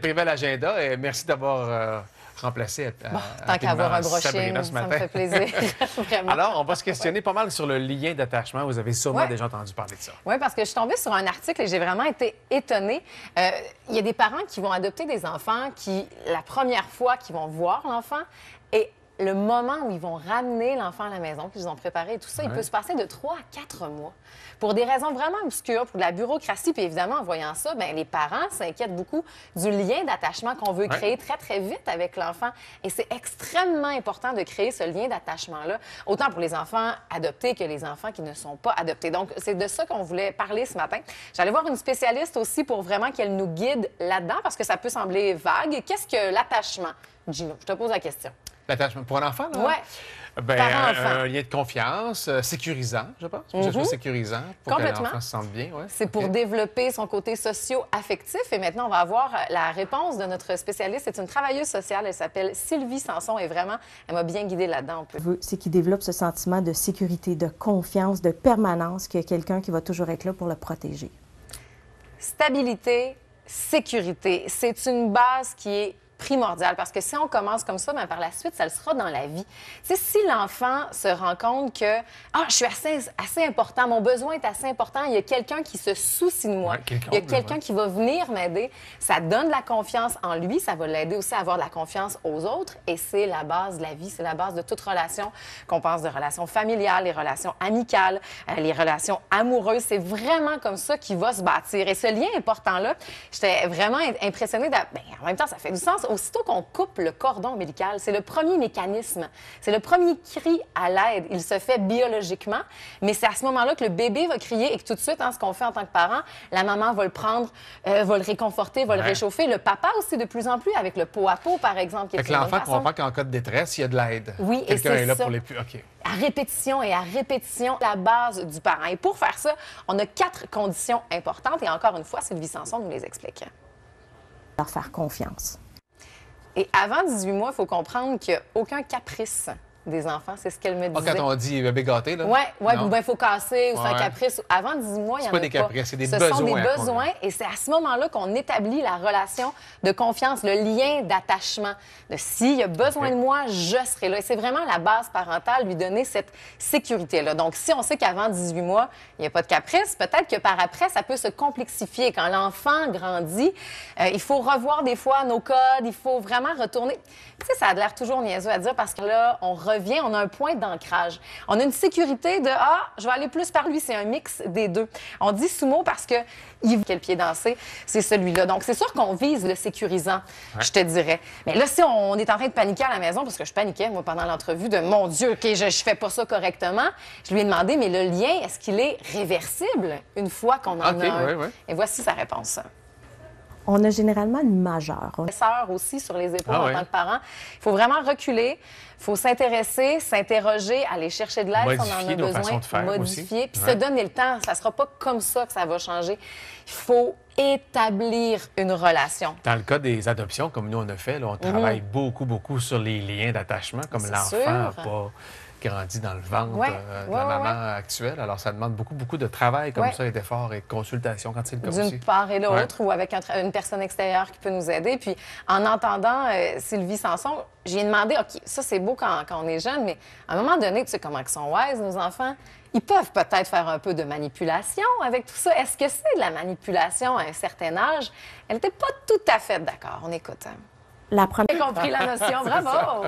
Privé à l'agenda et merci d'avoir remplacé tant qu'à avoir un brushing, Sabrina ce matin. ça me fait plaisir. Vraiment. Alors, on va se questionner pas mal sur le lien d'attachement. Vous avez sûrement déjà entendu parler de ça. Oui, parce que je suis tombée sur un article et j'ai vraiment été étonnée. Il y a des parents qui vont adopter des enfants qui, la première fois qu'ils vont voir l'enfant, et le moment où ils vont ramener l'enfant à la maison, qu'ils ont préparé et tout ça, il peut se passer de 3 à 4 mois. Pour des raisons vraiment obscures, pour de la bureaucratie, puis évidemment, en voyant ça, bien, les parents s'inquiètent beaucoup du lien d'attachement qu'on veut créer très, très vite avec l'enfant. Et c'est extrêmement important de créer ce lien d'attachement-là, autant pour les enfants adoptés que les enfants qui ne sont pas adoptés. Donc, c'est de ça qu'on voulait parler ce matin. J'allais voir une spécialiste aussi pour vraiment qu'elle nous guide là-dedans, parce que ça peut sembler vague. Qu'est-ce que l'attachement? Gino, je te pose la question. L'attachement pour un enfant, là? Oui. Ben, un lien de confiance, sécurisant, je pense. Je trouve sécurisant pour que l'enfant se sente bien. Ouais. C'est pour développer son côté socio-affectif. Et maintenant, on va avoir la réponse de notre spécialiste. C'est une travailleuse sociale. Elle s'appelle Sylvie Sanson. Et vraiment, elle m'a bien guidée là-dedans. C'est qu'il développe ce sentiment de sécurité, de confiance, de permanence, qu'il y a quelqu'un qui va toujours être là pour le protéger. Stabilité, sécurité. C'est une base qui est primordial, parce que si on commence comme ça, bien, par la suite, ça le sera dans la vie. Tu sais, si l'enfant se rend compte que je suis assez important, mon besoin est assez important, il y a quelqu'un qui se soucie de moi, il y a quelqu'un qui va venir m'aider, ça donne de la confiance en lui, ça va l'aider aussi à avoir de la confiance aux autres, et c'est la base de la vie, c'est la base de toute relation, qu'on pense de relations familiales, les relations amicales, les relations amoureuses, c'est vraiment comme ça qu'il va se bâtir. Et ce lien important-là, j'étais vraiment impressionnée. En même temps, ça fait du sens. Aussitôt qu'on coupe le cordon ombilical, c'est le premier mécanisme, c'est le premier cri à l'aide. Il se fait biologiquement, mais c'est à ce moment-là que le bébé va crier et que tout de suite, ce qu'on fait en tant que parent, la maman va le prendre, va le réconforter, va le réchauffer. Le papa aussi, de plus en plus, avec le pot à pot, par exemple. Fait que l'enfant comprend qu'en cas de détresse, il y a de l'aide. Oui, et quelqu'un est là ça. pour les plus. OK. À répétition et à répétition, la base du parent. Et pour faire ça, on a 4 conditions importantes. Et encore une fois, Sylvie Sanson nous les explique. Leur faire confiance. Et avant 18 mois, il faut comprendre qu'il n'y a aucun caprice des enfants. C'est ce qu'elle me disait. Quand on dit bébé gâté, là? Oui, ou bien il faut casser, ou c'est un caprice. Avant 18 mois, il y en a pas. C'est pas des caprices, c'est des besoins. Ce sont des besoins, et c'est à ce moment-là qu'on établit la relation de confiance, le lien d'attachement. De s'il a besoin de moi, je serai là. Et c'est vraiment la base parentale, lui donner cette sécurité-là. Donc, si on sait qu'avant 18 mois, il n'y a pas de caprice, peut-être que par après, ça peut se complexifier. Quand l'enfant grandit, il faut revoir des fois nos codes, il faut vraiment retourner. Tu sais, ça a l'air toujours niaiseux à dire parce que là, on revient, on a un point d'ancrage. On a une sécurité de je vais aller plus par lui, c'est un mix des deux. On dit sumo parce que quel pied danser, c'est celui-là. Donc, c'est sûr qu'on vise le sécurisant, je te dirais. Mais là, si on est en train de paniquer à la maison, parce que je paniquais, moi, pendant l'entrevue, de mon Dieu, OK, je fais pas ça correctement, je lui ai demandé, mais le lien, est-ce qu'il est réversible une fois qu'on en a un? Et voici sa réponse. On a généralement une majeure. Sœur aussi sur les épaules en tant que parent. Il faut vraiment reculer, il faut s'intéresser, s'interroger, aller chercher de l'aide si on en a besoin, modifier, puis se donner le temps. Ça ne sera pas comme ça que ça va changer. Il faut établir une relation. Dans le cas des adoptions, comme nous on a fait, là, on travaille beaucoup sur les liens d'attachement, comme l'enfant n'a pas grandi dans le ventre de la maman actuelle. Alors, ça demande beaucoup de travail comme ça et d'efforts et de consultation quand c'est le cas aussi. D'une part et l'autre, ou avec une personne extérieure qui peut nous aider. Puis, en entendant Sylvie Sanson, j'ai demandé, OK, ça c'est beau quand on est jeune, mais à un moment donné, tu sais comment ils sont wise, nos enfants? Ils peuvent peut-être faire un peu de manipulation avec tout ça. Est-ce que c'est de la manipulation à un certain âge? Elle n'était pas tout à fait d'accord. On écoute. La première... J'ai compris la notion. Bravo!